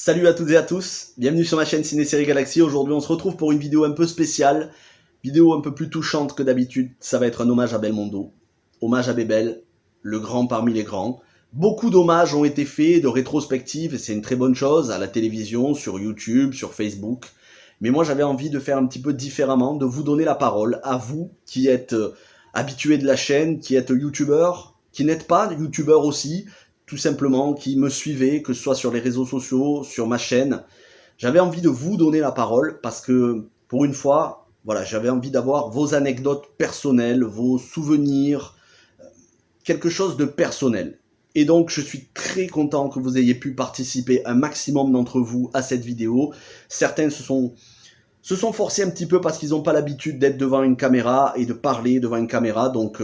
Salut à toutes et à tous, bienvenue sur ma chaîne Ciné-Série Galaxy. Aujourd'hui on se retrouve pour une vidéo un peu spéciale, vidéo un peu plus touchante que d'habitude. Ça va être un hommage à Belmondo, hommage à Bébel, le grand parmi les grands. Beaucoup d'hommages ont été faits, de rétrospectives, et c'est une très bonne chose, à la télévision, sur YouTube, sur Facebook. Mais moi j'avais envie de faire un petit peu différemment, de vous donner la parole, à vous qui êtes habitués de la chaîne, qui êtes youtubeurs, qui n'êtes pas youtubeurs aussi, tout simplement, qui me suivez, que ce soit sur les réseaux sociaux, sur ma chaîne. J'avais envie de vous donner la parole parce que, pour une fois, voilà, j'avais envie d'avoir vos anecdotes personnelles, vos souvenirs, quelque chose de personnel. Et donc, je suis très content que vous ayez pu participer, un maximum d'entre vous, à cette vidéo. Certains se sont forcés un petit peu parce qu'ils n'ont pas l'habitude d'être devant une caméra et de parler devant une caméra. Donc,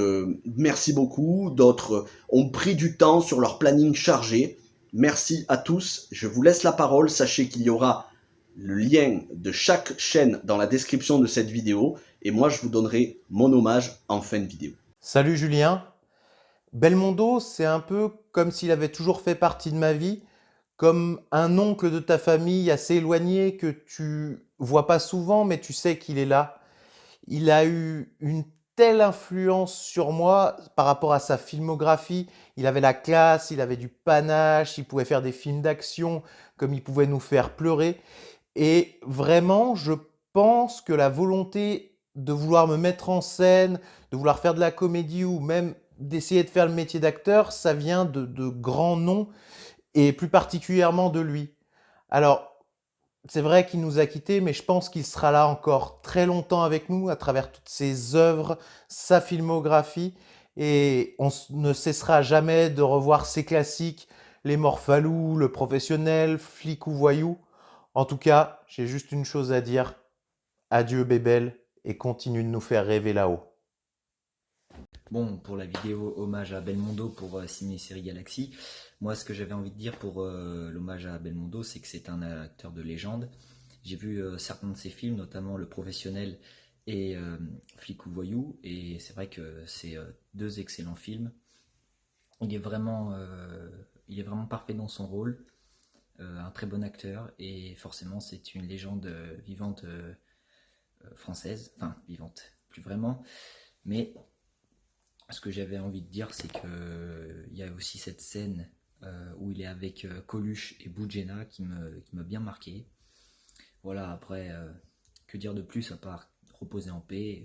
merci beaucoup. D'autres ont pris du temps sur leur planning chargé. Merci à tous. Je vous laisse la parole. Sachez qu'il y aura le lien de chaque chaîne dans la description de cette vidéo. Et moi, je vous donnerai mon hommage en fin de vidéo. Salut Julien. Belmondo, c'est un peu comme s'il avait toujours fait partie de ma vie, comme un oncle de ta famille assez éloigné que tu vois pas souvent, mais tu sais qu'il est là. Il a eu une telle influence sur moi par rapport à sa filmographie. Il avait la classe, il avait du panache, il pouvait faire des films d'action, comme il pouvait nous faire pleurer. Et vraiment, je pense que la volonté de vouloir me mettre en scène, de vouloir faire de la comédie ou même d'essayer de faire le métier d'acteur, ça vient de grands noms et plus particulièrement de lui. Alors, c'est vrai qu'il nous a quittés, mais je pense qu'il sera là encore très longtemps avec nous à travers toutes ses œuvres, sa filmographie, et ne cessera jamais de revoir ses classiques, Les Morphalous, Le Professionnel, Flic ou Voyou. En tout cas, j'ai juste une chose à dire. Adieu Bébel, et continue de nous faire rêver là-haut. Bon, pour la vidéo hommage à Belmondo pour Ciné-Série Galaxy, moi ce que j'avais envie de dire pour l'hommage à Belmondo, c'est que c'est un acteur de légende. J'ai vu certains de ses films, notamment Le Professionnel et Flic ou Voyou, et c'est vrai que c'est deux excellents films. Il est vraiment parfait dans son rôle, un très bon acteur, et forcément c'est une légende vivante française, enfin vivante, plus vraiment, mais ce que j'avais envie de dire, c'est que il y a aussi cette scène où il est avec Coluche et Boudjena qui m'a bien marqué. Voilà, après, que dire de plus à part reposer en paix.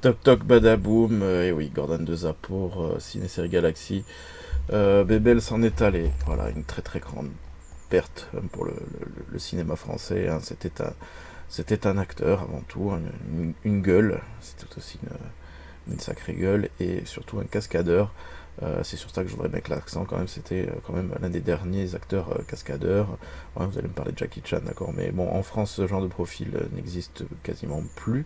Toc toc badaboum, et oui, Gordon de Zapour, Ciné-Série Galaxy. Bébel s'en est allé. Voilà, une très très grande perte pour le cinéma français. Hein. C'était un acteur avant tout, hein, une gueule, c'était aussi une sacrée gueule, et surtout un cascadeur. C'est sur ça que je voudrais mettre l'accent quand même, c'était quand même l'un des derniers acteurs cascadeurs. Ouais, vous allez me parler de Jackie Chan, d'accord, mais bon, en France, ce genre de profil n'existe quasiment plus.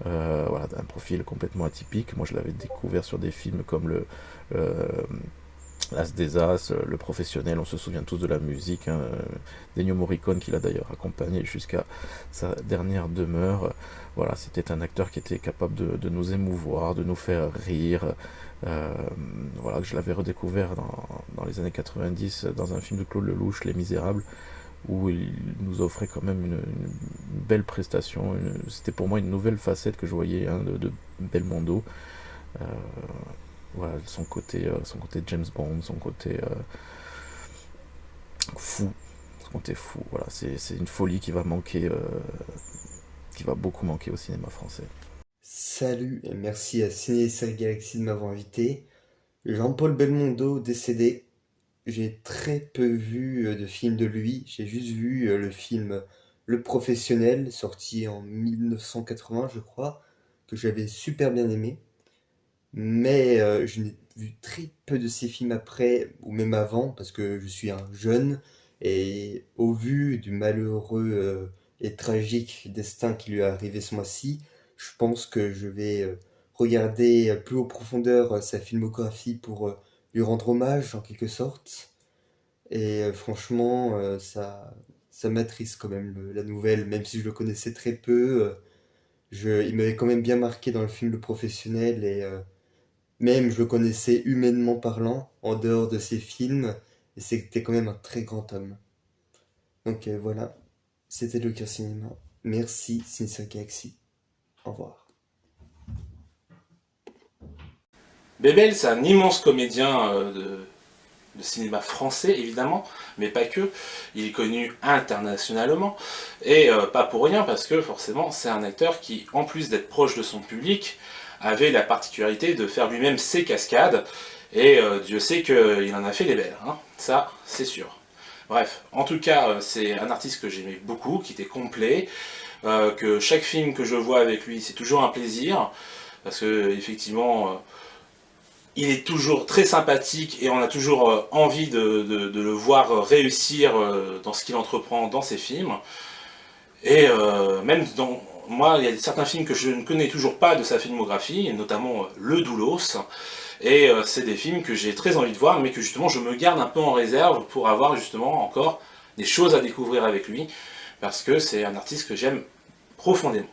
Voilà, un profil complètement atypique. Moi, je l'avais découvert sur des films comme euh, As des As, Le Professionnel, on se souvient tous de la musique, hein, d'Ennio Morricone qui l'a d'ailleurs accompagné jusqu'à sa dernière demeure. Voilà, c'était un acteur qui était capable de nous émouvoir, de nous faire rire. Euh, voilà, je l'avais redécouvert dans les années 90 dans un film de Claude Lelouch, Les Misérables, où il nous offrait quand même une belle prestation. C'était pour moi une nouvelle facette que je voyais, hein, de Belmondo. Euh, voilà, son côté James Bond, son côté fou, son côté fou. Voilà, c'est une folie qui va manquer, qui va beaucoup manquer au cinéma français. Salut et merci à Ciné Série Galaxy de m'avoir invité. Jean-Paul Belmondo décédé. J'ai très peu vu de films de lui. J'ai juste vu le film Le Professionnel, sorti en 1980, je crois, que j'avais super bien aimé. Mais je n'ai vu très peu de ses films après, ou même avant, parce que je suis un jeune, et au vu du malheureux et tragique destin qui lui est arrivé ce mois-ci, je pense que je vais regarder plus en profondeur sa filmographie pour lui rendre hommage en quelque sorte. Et franchement, ça m'attriste quand même la nouvelle, même si je le connaissais très peu. Il m'avait quand même bien marqué dans le film Le Professionnel et Même je le connaissais humainement parlant, en dehors de ses films, et c'était quand même un très grand homme. Donc voilà, c'était le Cœur Cinéma. Merci Ciné Galaxy. Au revoir. Bébel, c'est un immense comédien de cinéma français, évidemment, mais pas que. Il est connu internationalement, et pas pour rien, parce que forcément, c'est un acteur qui, en plus d'être proche de son public, avait la particularité de faire lui-même ses cascades, et Dieu sait qu'il en a fait des belles, hein. Ça, c'est sûr. Bref, en tout cas, c'est un artiste que j'aimais beaucoup, qui était complet, que chaque film que je vois avec lui, c'est toujours un plaisir, parce que effectivement, il est toujours très sympathique et on a toujours envie de le voir réussir dans ce qu'il entreprend dans ses films. Et même dans moi, il y a certains films que je ne connais toujours pas de sa filmographie, notamment Le Doulos. Et c'est des films que j'ai très envie de voir, mais que justement je me garde un peu en réserve pour avoir justement encore des choses à découvrir avec lui, parce que c'est un artiste que j'aime profondément.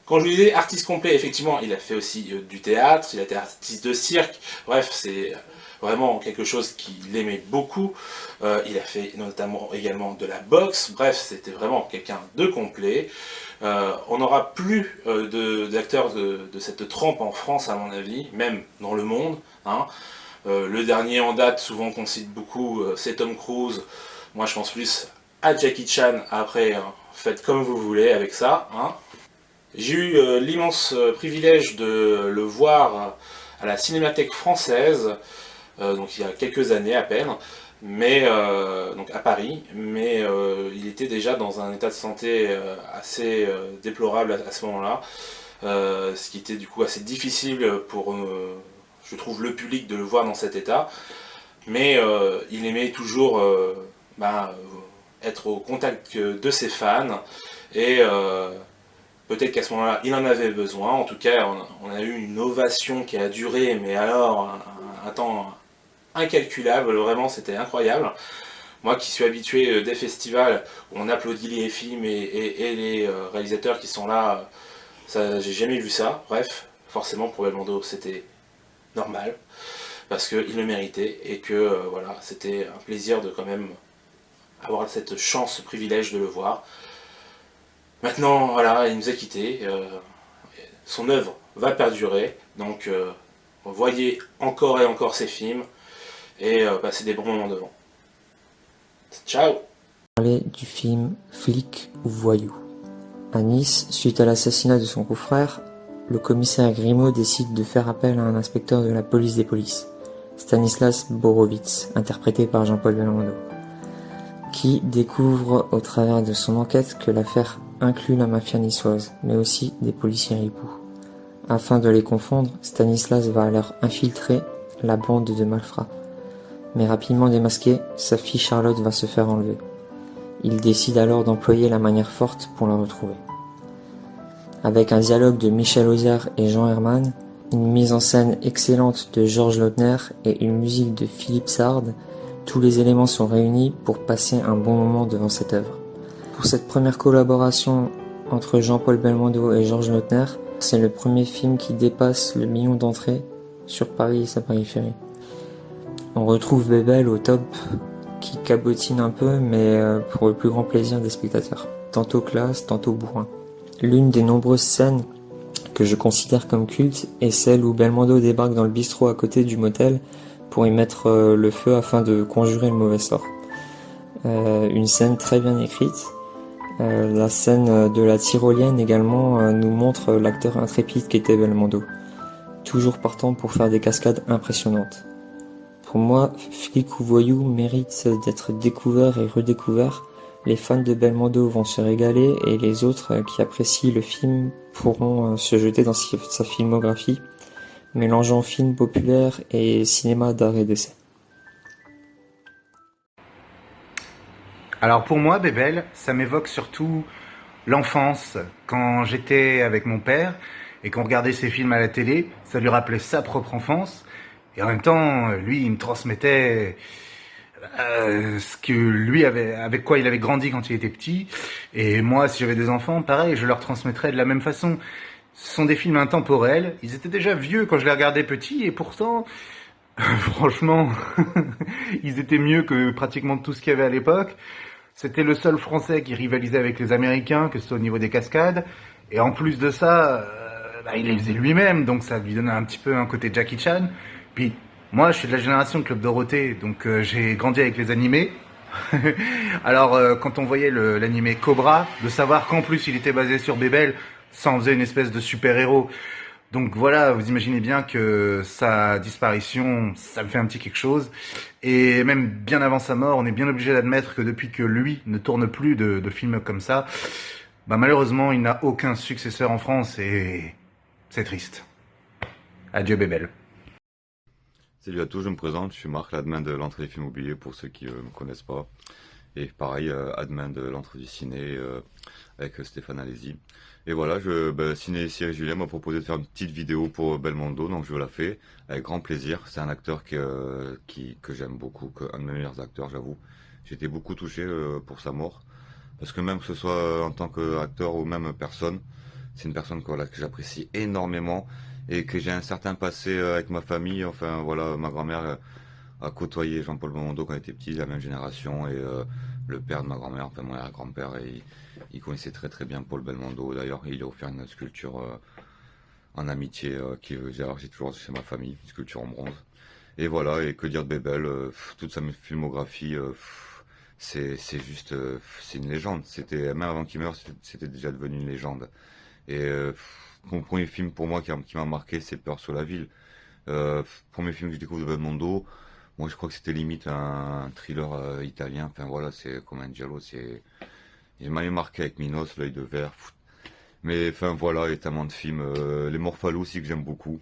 Quand je lui disais artiste complet, effectivement, il a fait aussi du théâtre, il a été artiste de cirque, bref, c'est vraiment quelque chose qu'il aimait beaucoup. Il a fait notamment également de la boxe, bref, c'était vraiment quelqu'un de complet. On n'aura plus d'acteurs de cette trempe en France, à mon avis, même dans le monde, hein. Le dernier en date, souvent qu'on cite beaucoup, c'est Tom Cruise. Moi, je pense plus à Jackie Chan. Après, faites comme vous voulez avec ça, hein. J'ai eu l'immense privilège de le voir à la Cinémathèque française, donc il y a quelques années à peine, mais donc à Paris, mais il était déjà dans un état de santé assez déplorable à ce moment-là, ce qui était du coup assez difficile pour, je trouve, le public de le voir dans cet état, mais il aimait toujours être au contact de ses fans, et peut-être qu'à ce moment-là, il en avait besoin. En tout cas, on a eu une ovation qui a duré, mais alors un temps incalculable, vraiment, c'était incroyable. Moi qui suis habitué des festivals où on applaudit les films et les réalisateurs qui sont là, ça, j'ai jamais vu ça. Bref, forcément pour Belmondo, c'était normal, parce qu'il le méritait, et que voilà, c'était un plaisir de quand même avoir cette chance, ce privilège de le voir. Maintenant, voilà, il nous a quittés, son œuvre va perdurer, donc voyez encore et encore ses films, et passez des bons moments devant. Ciao! Parler du film Flic ou Voyou. À Nice, suite à l'assassinat de son confrère, le commissaire Grimaud décide de faire appel à un inspecteur de la police des polices, Stanislas Borowitz, interprété par Jean-Paul Belmondo, qui découvre au travers de son enquête que l'affaire inclut la mafia niçoise, mais aussi des policiers ripoux. Afin de les confondre, Stanislas va alors infiltrer la bande de malfrats. Mais rapidement démasqué, sa fille Charlotte va se faire enlever. Il décide alors d'employer la manière forte pour la retrouver. Avec un dialogue de Michel Audiard et Jean Herman, une mise en scène excellente de Georges Lautner et une musique de Philippe Sard, tous les éléments sont réunis pour passer un bon moment devant cette œuvre. Pour cette première collaboration entre Jean-Paul Belmondo et Georges Lautner, c'est le premier film qui dépasse le million d'entrées sur Paris et sa périphérie. On retrouve Bébel au top, qui cabotine un peu, mais pour le plus grand plaisir des spectateurs. Tantôt classe, tantôt bourrin. L'une des nombreuses scènes que je considère comme culte est celle où Belmondo débarque dans le bistrot à côté du motel pour y mettre le feu afin de conjurer le mauvais sort. Une scène très bien écrite. La scène de la tyrolienne également nous montre l'acteur intrépide qu'était Belmondo, toujours partant pour faire des cascades impressionnantes. Pour moi, Flic ou Voyou mérite d'être découvert et redécouvert. Les fans de Belmondo vont se régaler et les autres qui apprécient le film pourront se jeter dans sa filmographie, mélangeant film populaire et cinéma d'art et d'essai. Alors pour moi, Bébel, ça m'évoque surtout l'enfance. Quand j'étais avec mon père et qu'on regardait ses films à la télé, ça lui rappelait sa propre enfance. Et en même temps, lui, il me transmettait ce que lui avait, avec quoi il avait grandi quand il était petit. Et moi, si j'avais des enfants, pareil, je leur transmettrais de la même façon. Ce sont des films intemporels. Ils étaient déjà vieux quand je les regardais petits et pourtant, franchement, ils étaient mieux que pratiquement tout ce qu'il y avait à l'époque. C'était le seul Français qui rivalisait avec les Américains, que ce soit au niveau des cascades. Et en plus de ça, il les faisait lui-même, donc ça lui donnait un petit peu un côté Jackie Chan. Puis moi, je suis de la génération Club Dorothée, donc j'ai grandi avec les animés. Alors, quand on voyait l'animé Cobra, de savoir qu'en plus il était basé sur Bébel, ça en faisait une espèce de super-héros. Donc voilà, vous imaginez bien que sa disparition, ça me fait un petit quelque chose. Et même bien avant sa mort, on est bien obligé d'admettre que depuis que lui ne tourne plus de films comme ça, malheureusement, il n'a aucun successeur en France et c'est triste. Adieu Bébel. Salut à tous, je me présente, je suis Marc, l'admin de l'entrée des films oubliés pour ceux qui ne me connaissent pas. Et pareil, admin de l'entrée du ciné avec Stéphane Alési. Et voilà, Ciné Cyril Julien m'a proposé de faire une petite vidéo pour Belmondo, donc je la fais avec grand plaisir. C'est un acteur que j'aime beaucoup, un de mes meilleurs acteurs, j'avoue. J'ai été beaucoup touché pour sa mort, parce que même que ce soit en tant qu'acteur ou même personne, c'est une personne que j'apprécie énormément et que j'ai un certain passé avec ma famille. Enfin voilà, ma grand-mère a côtoyé Jean-Paul Belmondo quand il était petit, la même génération, et le père de ma grand-mère, enfin mon grand-père, il connaissait très très bien Paul Belmondo. D'ailleurs, il a offert une sculpture en amitié j'ai toujours chez ma famille, une sculpture en bronze. Et voilà, et que dire de Bébel, toute sa filmographie, c'est juste, c'est une légende. C'était même avant qu'il meure, c'était déjà devenu une légende. Et mon premier film pour moi qui m'a marqué, c'est Peur sur la ville. Premier film que je découvre de Belmondo, moi je crois que c'était limite un thriller italien. Enfin voilà, c'est comme un giallo, il m'avait marqué avec Minos, L'œil de verre. Mais enfin voilà, il y a tellement de films. Les Morphalos aussi que j'aime beaucoup.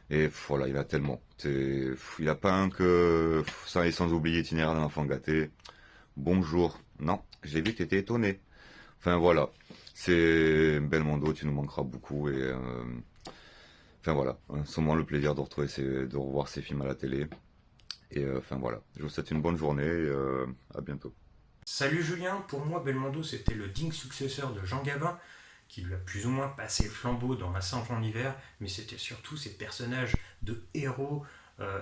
Et voilà, il a tellement. Il a pas un que ça, et sans oublier Itinéraire d'un enfant gâté. Bonjour. Non, j'ai vu que t'étais étonné. Enfin voilà, c'est Belmondo, tu nous manqueras beaucoup. Et enfin voilà, sûrement le plaisir de revoir ces films à la télé. Et enfin voilà, je vous souhaite une bonne journée et à bientôt. Salut Julien, pour moi Belmondo c'était le digne successeur de Jean Gabin, qui lui a plus ou moins passé le flambeau dans La Saint-Jean l'hiver, mais c'était surtout ces personnages de héros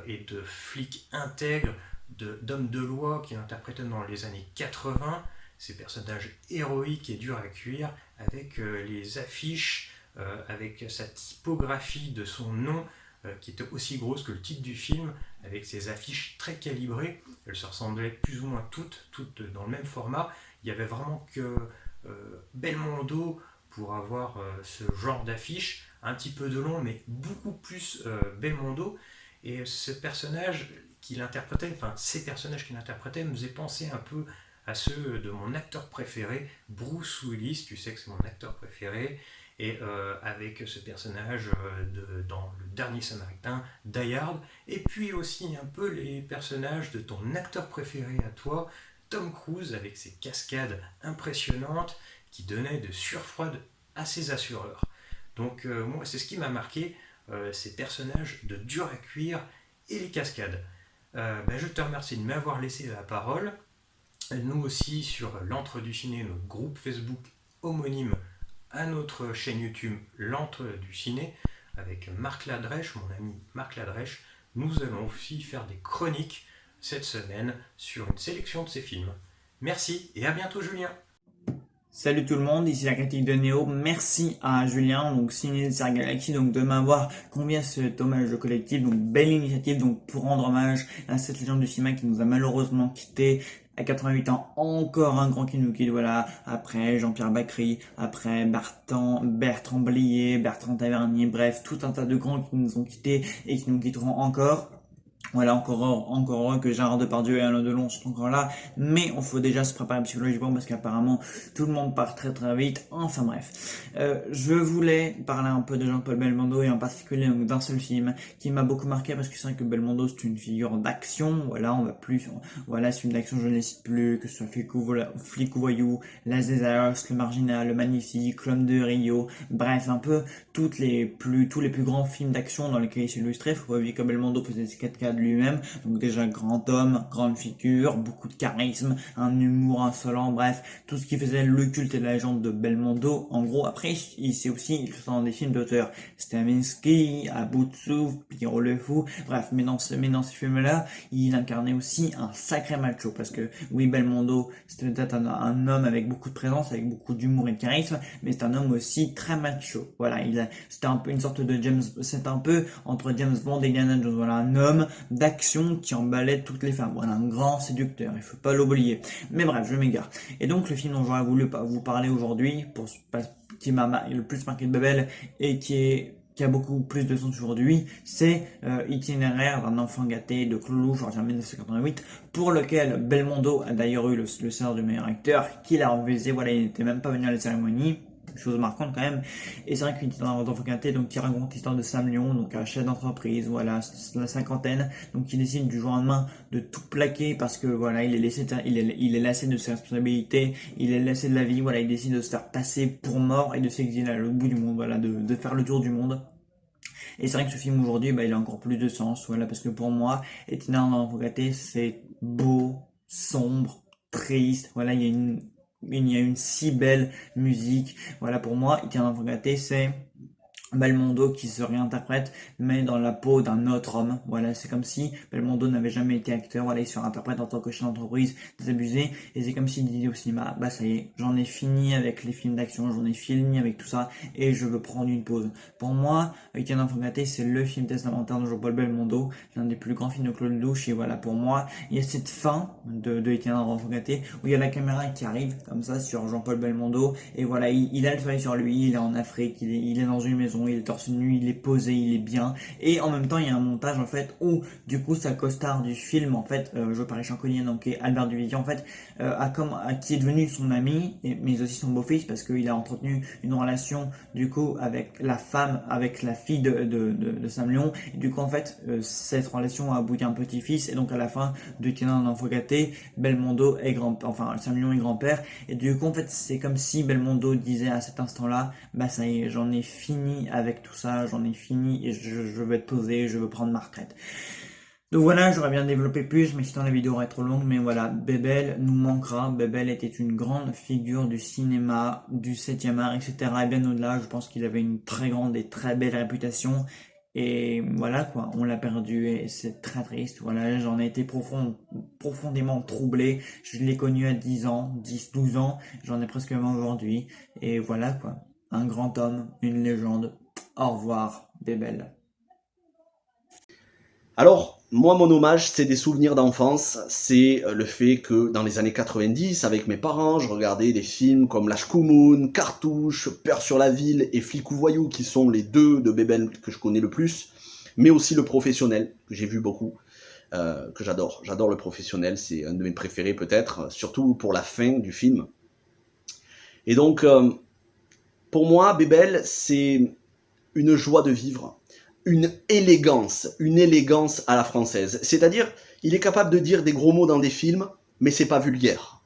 et de flics intègres, d'hommes de loi qu'il interprétait dans les années 80, ces personnages héroïques et durs à cuire, avec les affiches, avec sa typographie de son nom, qui était aussi grosse que le titre du film, avec ses affiches très calibrées. Elles se ressemblaient plus ou moins toutes dans le même format. Il n'y avait vraiment que Belmondo pour avoir ce genre d'affiche, un petit peu de long, mais beaucoup plus Belmondo. Et ce personnage qu'il interprétait, enfin ces personnages qu'il interprétait, me faisaient penser un peu à ceux de mon acteur préféré, Bruce Willis. Tu sais que c'est mon acteur préféré. Et avec ce personnage dans Le Dernier Samaritain, Die Hard, et puis aussi un peu les personnages de ton acteur préféré à toi, Tom Cruise, avec ses cascades impressionnantes qui donnaient de surfroid à ses assureurs. Donc moi c'est ce qui m'a marqué, ces personnages de dur à cuire et les cascades. Je te remercie de m'avoir laissé la parole. Nous aussi sur l'Antre du Ciné, notre groupe Facebook homonyme à notre chaîne YouTube L'Antre du Ciné, avec Marc Ladrèche, mon ami Marc Ladrèche, nous allons aussi faire des chroniques cette semaine sur une sélection de ces films. Merci et à bientôt Julien. Salut tout le monde, ici la critique de Néo. Merci à Julien, donc Ciné Série Galaxy, donc de m'avoir convié à cet hommage collectif, donc belle initiative, donc pour rendre hommage à cette légende du cinéma qui nous a malheureusement quittés à 88 ans. Encore un grand qui nous quitte, voilà. Après Jean-Pierre Bacry, après Bertrand Blier, Bertrand Tavernier, bref, tout un tas de grands qui nous ont quittés et qui nous quitteront encore. Voilà, encore heureux que Gérard Depardieu et Alain Delon sont encore là, mais on faut déjà se préparer psychologiquement parce qu'apparemment tout le monde part très très vite. Enfin bref, je voulais parler un peu de Jean-Paul Belmondo et en particulier d'un seul film qui m'a beaucoup marqué parce que c'est vrai que Belmondo c'est une figure d'action. Voilà, on va plus, voilà, ce film d'action je ne les cite plus, que ce soit Flic ou Voyou, Las Desires, Le Marginal, Le Magnifique, L'Homme de Rio, bref un peu tous les plus grands films d'action dans lesquels il s'est illustré. Faut pas oublier que Belmondo faisait ses 4K lui-même. Donc déjà grand homme, grande figure, beaucoup de charisme, un humour insolent, bref, tout ce qui faisait le culte et la légende de Belmondo. En gros, après, il s'est aussi illustré dans des films d'auteurs. Stravinsky, À bout de souffle, Pierrot le Fou, bref, mais dans ces films-là, il incarnait aussi un sacré macho, parce que oui, Belmondo, c'était peut-être un homme avec beaucoup de présence, avec beaucoup d'humour et de charisme, mais c'est un homme aussi très macho. Voilà, c'était un peu une sorte de c'est un peu entre James Bond et Indiana Jones. Voilà, un homme d'action qui emballait toutes les femmes. Voilà, un grand séducteur, il faut pas l'oublier. Mais bref, je m'égare. Et donc, le film dont j'aurais voulu vous parler aujourd'hui, qui m'a le plus marqué de Babel, et qui a beaucoup plus de sens aujourd'hui, c'est Itinéraire d'un enfant gâté de Claude Lelouch, en 1988, pour lequel Belmondo a d'ailleurs eu le César du meilleur acteur, qu'il a refusé. Voilà, il n'était même pas venu à la cérémonie. Chose marquante quand même. Et c'est vrai qu'une d'enfant gâté, donc qui raconte l'histoire de Sam Lyon, donc un chef d'entreprise, voilà, la cinquantaine, donc qui décide du jour au lendemain de tout plaquer parce que voilà, il est lassé de ses responsabilités, il est lassé de la vie, voilà, il décide de se faire passer pour mort et de s'exiler à l'autre bout du monde, voilà, de faire le tour du monde. Et c'est vrai que ce film aujourd'hui, il a encore plus de sens, voilà, parce que pour moi, Itinéraire d'un enfant gâté, c'est beau, sombre, triste, voilà, il y a une si belle musique. Voilà, pour moi, Itinéraire d'un enfant gâté, c'est Belmondo qui se réinterprète, mais dans la peau d'un autre homme. Voilà, c'est comme si Belmondo n'avait jamais été acteur. Voilà, il se réinterprète en tant que chef d'entreprise désabusé. Et c'est comme s'il disait au cinéma, bah ça y est, j'en ai fini avec les films d'action, j'en ai fini avec tout ça, et je veux prendre une pause. Pour moi, Itinéraire d'un enfant gâté, c'est le film testamentaire de Jean-Paul Belmondo, l'un des plus grands films de Claude Lelouch. Et voilà, pour moi, il y a cette fin de Itinéraire d'un enfant gâté, où il y a la caméra qui arrive, comme ça, sur Jean-Paul Belmondo, et voilà, il a le soleil sur lui, il est en Afrique, il est dans une maison, il est torse nu, il est posé, il est bien, et en même temps il y a un montage en fait où du coup sa costard du film en fait, joué par Richard Collier, donc et Albert Duvivier en fait, qui est devenu son ami, mais aussi son beau-fils, parce qu'il a entretenu une relation du coup avec la fille de Sam Lyon, et du coup en fait cette relation a abouti à un petit-fils, et donc à la fin de Itinéraire d'un enfant gâté, Belmondo est Sam Lyon est grand-père, et du coup en fait c'est comme si Belmondo disait à cet instant-là, bah ça y est, j'en ai fini avec tout ça, j'en ai fini et je veux être posé, je veux prendre ma retraite. Donc voilà, j'aurais bien développé plus, mais sinon la vidéo aurait être trop longue. Mais voilà, Bébel nous manquera. Bébel était une grande figure du cinéma, du 7e art, etc. Et bien au-delà, je pense qu'il avait une très grande et très belle réputation. Et voilà quoi, on l'a perdu et c'est très triste. Voilà, j'en ai été profondément troublé. Je l'ai connu à 10 ans, 10, 12 ans. J'en ai presque même aujourd'hui. Et voilà quoi, un grand homme, une légende. Au revoir, Bébel. Alors, moi, mon hommage, c'est des souvenirs d'enfance. C'est le fait que dans les années 90, avec mes parents, je regardais des films comme Lâche Koumoun, Cartouche, Peur sur la ville et Flic ou Voyou, qui sont les deux de Bébel que je connais le plus, mais aussi Le Professionnel, que j'ai vu beaucoup, que j'adore. J'adore Le Professionnel, c'est un de mes préférés peut-être, surtout pour la fin du film. Et donc, pour moi, Bébel, c'est une joie de vivre, une élégance à la française. C'est-à-dire, il est capable de dire des gros mots dans des films, mais c'est pas vulgaire.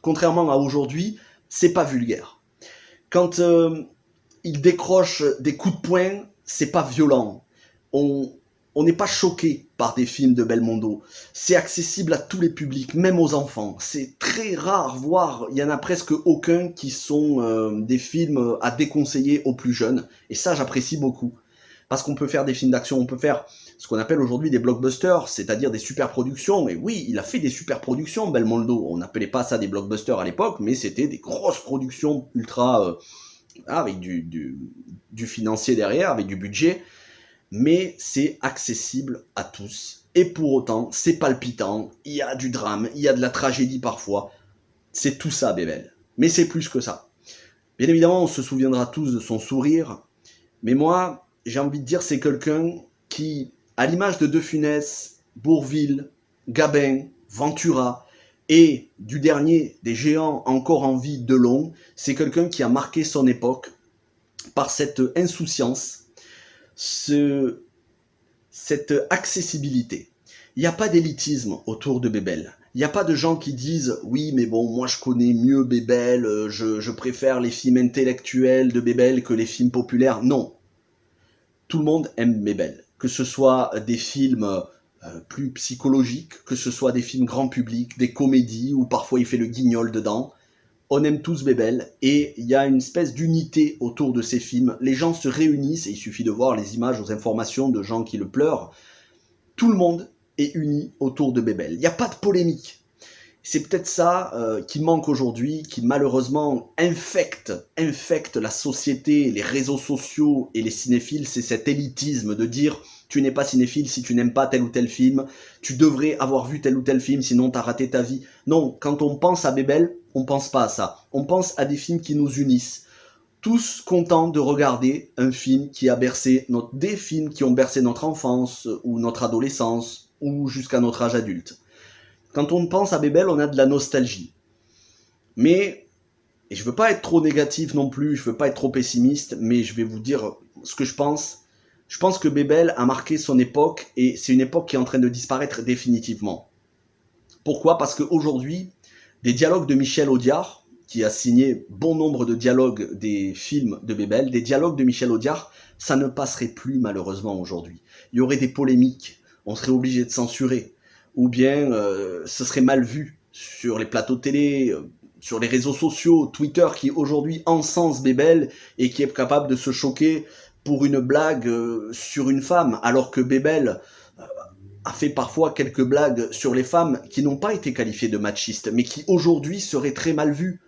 Contrairement à aujourd'hui, c'est pas vulgaire. Quand il décroche des coups de poing, c'est pas violent. On n'est pas choqué par des films de Belmondo. C'est accessible à tous les publics, même aux enfants. C'est très rare, voire il y en a presque aucun qui sont des films à déconseiller aux plus jeunes. Et ça, j'apprécie beaucoup. Parce qu'on peut faire des films d'action, on peut faire ce qu'on appelle aujourd'hui des blockbusters, c'est-à-dire des super productions. Et oui, il a fait des super productions, Belmondo. On n'appelait pas ça des blockbusters à l'époque, mais c'était des grosses productions ultra... avec du financier derrière, avec du budget. Mais c'est accessible à tous. Et pour autant, c'est palpitant, il y a du drame, il y a de la tragédie parfois. C'est tout ça, Bébel. Mais c'est plus que ça. Bien évidemment, on se souviendra tous de son sourire. Mais moi... j'ai envie de dire, c'est quelqu'un qui, à l'image de De Funès, Bourvil, Gabin, Ventura, et du dernier des géants encore en vie, Delon, c'est quelqu'un qui a marqué son époque par cette insouciance, cette accessibilité. Il n'y a pas d'élitisme autour de Bébel. Il n'y a pas de gens qui disent « Oui, mais bon, moi je connais mieux Bébel, je préfère les films intellectuels de Bébel que les films populaires. » Non. Tout le monde aime Bébel. Que ce soit des films plus psychologiques, que ce soit des films grand public, des comédies, où parfois il fait le guignol dedans. On aime tous Bébel, et il y a une espèce d'unité autour de ces films. Les gens se réunissent, et il suffit de voir les images aux informations de gens qui le pleurent. Tout le monde est uni autour de Bébel. Il n'y a pas de polémique. C'est peut-être ça qui manque aujourd'hui, qui malheureusement infecte la société, les réseaux sociaux et les cinéphiles, c'est cet élitisme de dire « tu n'es pas cinéphile si tu n'aimes pas tel ou tel film, tu devrais avoir vu tel ou tel film, sinon t'as raté ta vie ». Non, quand on pense à Bébel, on pense pas à ça. On pense à des films qui nous unissent. Tous contents de regarder un film qui a bercé des films qui ont bercé notre enfance ou notre adolescence ou jusqu'à notre âge adulte. Quand on pense à Bébel, on a de la nostalgie. Mais, et je veux pas être trop négatif non plus, je veux pas être trop pessimiste, mais je vais vous dire ce que je pense. Je pense que Bébel a marqué son époque, et c'est une époque qui est en train de disparaître définitivement. Pourquoi ? Parce qu'aujourd'hui, des dialogues de Michel Audiard, qui a signé bon nombre de dialogues des films de Bébel, des dialogues de Michel Audiard, ça ne passerait plus malheureusement aujourd'hui. Il y aurait des polémiques, on serait obligé de censurer, ou bien ce serait mal vu sur les plateaux télé, sur les réseaux sociaux, Twitter qui aujourd'hui encense Bébel et qui est capable de se choquer pour une blague sur une femme, alors que Bébel a fait parfois quelques blagues sur les femmes qui n'ont pas été qualifiées de machistes, mais qui aujourd'hui seraient très mal vues.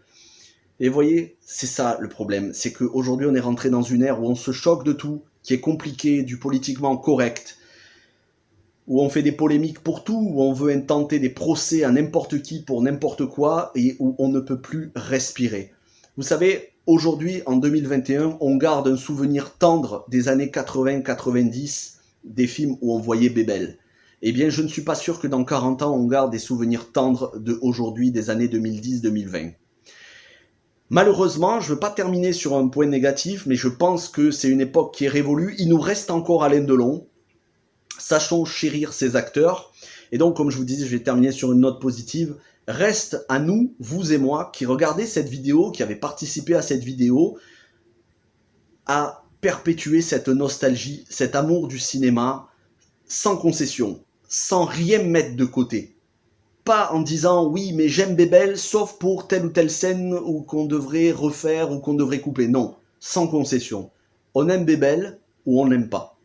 Et vous voyez, c'est ça le problème, c'est qu'aujourd'hui on est rentré dans une ère où on se choque de tout, qui est compliqué, du politiquement correct, où on fait des polémiques pour tout, où on veut intenter des procès à n'importe qui pour n'importe quoi, et où on ne peut plus respirer. Vous savez, aujourd'hui, en 2021, on garde un souvenir tendre des années 80-90, des films où on voyait Bébel. Eh bien, je ne suis pas sûr que dans 40 ans, on garde des souvenirs tendres d'aujourd'hui, des années 2010-2020. Malheureusement, je ne veux pas terminer sur un point négatif, mais je pense que c'est une époque qui est révolue. Il nous reste encore Alain Delon. Sachons chérir ces acteurs. Et donc, comme je vous disais, je vais terminer sur une note positive. Reste à nous, vous et moi, qui regardez cette vidéo, qui avez participé à cette vidéo, à perpétuer cette nostalgie, cet amour du cinéma, sans concession, sans rien mettre de côté. Pas en disant oui mais j'aime Bébel sauf pour telle ou telle scène ou qu'on devrait refaire ou qu'on devrait couper. Non, sans concession. On aime Bébel ou on n'aime pas.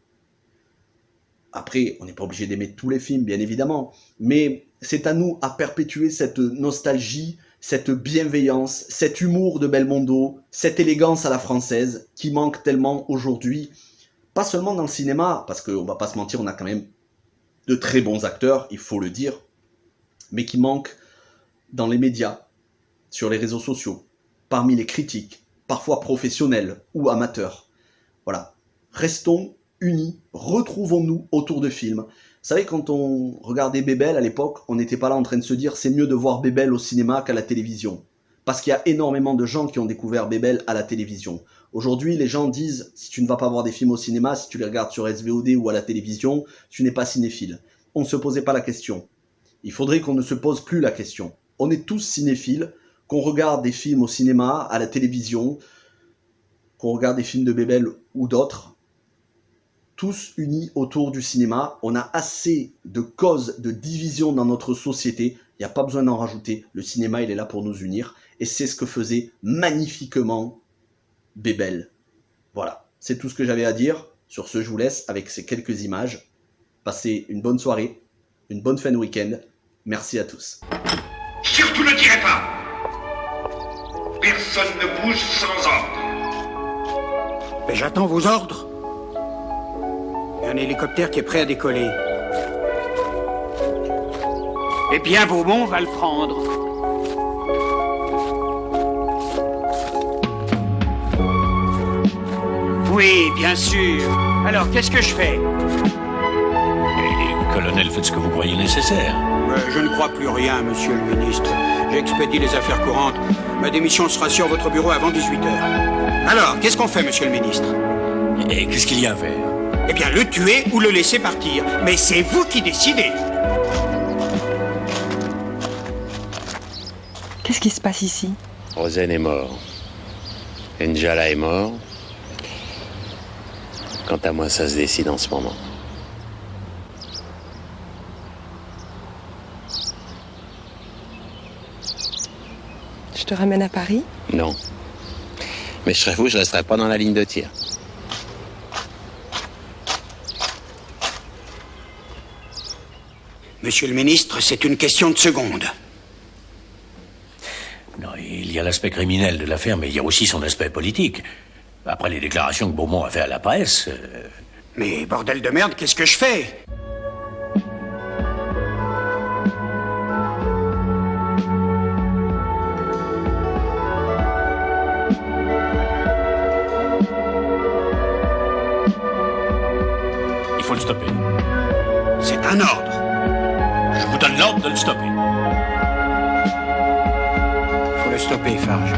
Après, on n'est pas obligé d'aimer tous les films, bien évidemment, mais c'est à nous à perpétuer cette nostalgie, cette bienveillance, cet humour de Belmondo, cette élégance à la française qui manque tellement aujourd'hui, pas seulement dans le cinéma, parce qu'on va pas se mentir, on a quand même de très bons acteurs, il faut le dire, mais qui manque dans les médias, sur les réseaux sociaux, parmi les critiques, parfois professionnels ou amateurs. Voilà, restons unis, retrouvons-nous autour de films. Vous savez, quand on regardait Bébel à l'époque, on n'était pas là en train de se dire c'est mieux de voir Bébel au cinéma qu'à la télévision. Parce qu'il y a énormément de gens qui ont découvert Bébel à la télévision. Aujourd'hui, les gens disent, si tu ne vas pas voir des films au cinéma, si tu les regardes sur SVOD ou à la télévision, tu n'es pas cinéphile. On ne se posait pas la question. Il faudrait qu'on ne se pose plus la question. On est tous cinéphiles, qu'on regarde des films au cinéma, à la télévision, qu'on regarde des films de Bébel ou d'autres, tous unis autour du cinéma. On a assez de causes de division dans notre société, il n'y a pas besoin d'en rajouter. Le cinéma, il est là pour nous unir, et c'est ce que faisait magnifiquement Bébel. Voilà, c'est tout ce que j'avais à dire. Sur ce, je vous laisse avec ces quelques images. Passez une bonne soirée, une bonne fin de week-end. Merci à tous. Surtout ne tirez pas. Personne ne bouge sans ordre. Mais j'attends vos ordres. Il y a un hélicoptère qui est prêt à décoller. Eh bien, Beaumont va le prendre. Oui, bien sûr. Alors, qu'est-ce que je fais? Colonel, faites ce que vous croyez nécessaire. Je ne crois plus rien, monsieur le ministre. J'expédie les affaires courantes. Ma démission sera sur votre bureau avant 18h. Alors, qu'est-ce qu'on fait, monsieur le ministre? Et qu'est-ce qu'il y a à faire? Eh bien, le tuer ou le laisser partir. Mais c'est vous qui décidez. Qu'est-ce qui se passe ici? Rosen est mort. Njala est mort. Quant à moi, ça se décide en ce moment. Je te ramène à Paris? Non. Mais je serais vous, je resterai pas dans la ligne de tir. Monsieur le ministre, c'est une question de seconde. Non, il y a l'aspect criminel de l'affaire, mais il y a aussi son aspect politique. Après les déclarations que Beaumont a fait à la presse... Mais bordel de merde, qu'est-ce que je fais? Il faut le stopper. C'est un ordre. Je vous donne l'ordre de le stopper. Faut le stopper, Farge.